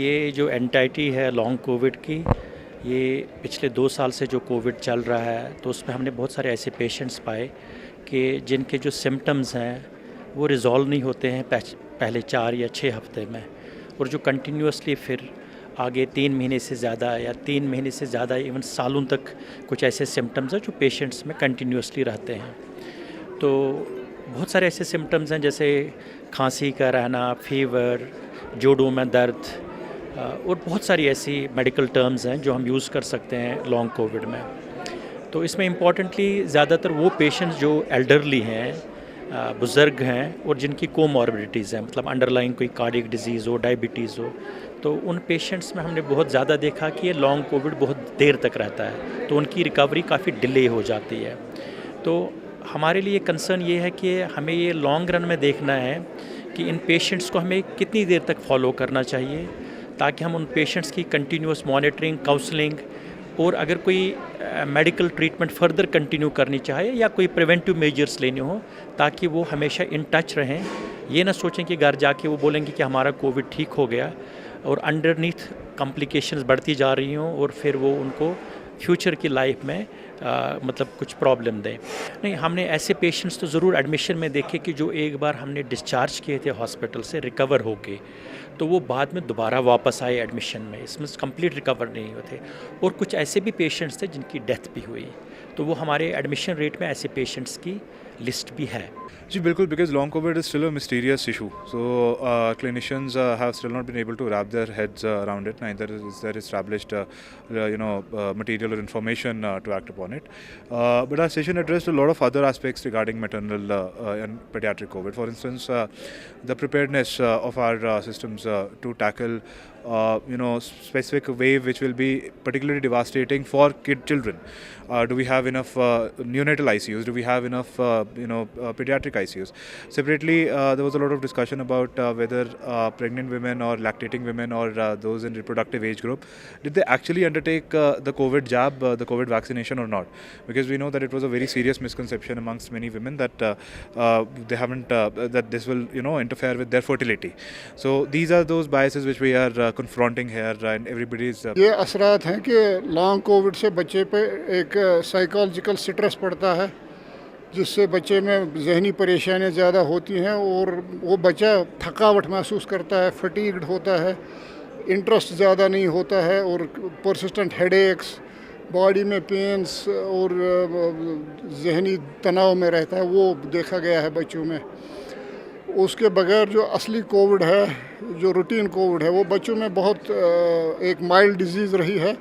ये जो एंग्जाइटी है लॉन्ग कोविड की, ये पिछले 2 साल से जो कोविड चल रहा है, तो उसमें हमने बहुत सारे ऐसे पेशेंट्स पाए कि जिनके जो सिम्पटम्स हैं वो रिज़ॉल्व नहीं होते हैं पहले 4 या 6 हफ्ते में, और जो कंटिन्यूअसली फिर आगे 3 महीने से ज़्यादा या 3 महीने से ज़्यादा इवन सालों तक कुछ ऐसे सिम्पटम्स हैं जो पेशेंट्स में कंटिन्यूअसली रहते हैं। तो बहुत सारे ऐसे सिम्पटम्स हैं जैसे खांसी का रहना, फीवर, जोड़ों में दर्द, और बहुत सारी ऐसी मेडिकल टर्म्स हैं जो हम यूज़ कर सकते हैं लॉन्ग कोविड में। तो इसमें इम्पॉर्टेंटली ज़्यादातर वो पेशेंट्स जो एल्डरली हैं, बुज़ुर्ग हैं और जिनकी कोमॉर्बिडिटीज़ हैं, मतलब अंडरलाइंग कोई कार्डियक डिजीज़ हो, डायबिटीज़ हो, तो उन पेशेंट्स में हमने बहुत ज़्यादा देखा कि ये लॉन्ग कोविड बहुत देर तक रहता है, तो उनकी रिकवरी काफ़ी डिले हो जाती है। तो हमारे लिए कंसर्न ये है कि हमें ये लॉन्ग रन में देखना है कि इन पेशेंट्स को हमें कितनी देर तक फॉलो करना चाहिए, ताकि हम उन पेशेंट्स की कंटिन्यूस मॉनिटरिंग, काउंसलिंग और अगर कोई मेडिकल ट्रीटमेंट फर्दर कंटिन्यू करनी चाहे या कोई प्रिवेंटिव मेजर्स लेने हो, ताकि वो हमेशा इन टच रहें। ये ना सोचें कि घर जाके वो बोलेंगे कि हमारा कोविड ठीक हो गया और अंडरनीथ कॉम्प्लिकेशंस बढ़ती जा रही हों और फिर वो उनको फ्यूचर की लाइफ में मतलब कुछ प्रॉब्लम दें। नहीं, हमने ऐसे पेशेंट्स तो ज़रूर एडमिशन में देखे कि जो एक बार हमने डिस्चार्ज किए थे हॉस्पिटल से रिकवर हो गए, तो वो बाद में दोबारा वापस आए एडमिशन में, इसमें कंप्लीट रिकवर नहीं हुए थे। और कुछ ऐसे भी पेशेंट्स थे जिनकी डेथ भी हुई, तो वो हमारे एडमिशन रेट में ऐसे पेशेंट्स की लिस्ट भी है। जी बिल्कुल, because long COVID is still a mysterious issue. So clinicians have still not been able to wrap their heads around it. Neither is there established, material or information to act upon it. But our session addressed a lot of other aspects regarding maternal and pediatric COVID. For instance, the preparedness of our systems to tackle specific wave which will be particularly devastating for children. Do we have enough neonatal ICUs? Do we have enough pediatric ICUs? Separately, there was a lot of discussion about whether pregnant women or lactating women or those in reproductive age group, did they actually undertake the COVID jab, the COVID vaccination or not? Because we know that it was a very serious misconception amongst many women that they haven't that this will interfere with their fertility. So these are those biases which we are confronting here, and everybody's ये असरात हैं कि long Covid से बच्चे पे एक psychological stress पड़ता है, जिससे बच्चे में जहनी परेशानियां ज़्यादा होती हैं और वो बच्चा थकावट महसूस करता है, फटीग्ड होता है, इंटरेस्ट ज़्यादा नहीं होता है और परसिस्टेंट हेडेक्स, बॉडी में पेन्स और जहनी तनाव में रहता है, वो देखा गया है बच्चों में। उसके बगैर जो असली कोविड है, जो रूटीन कोविड है, वो बच्चों में बहुत एक माइल्ड डिजीज़ रही है।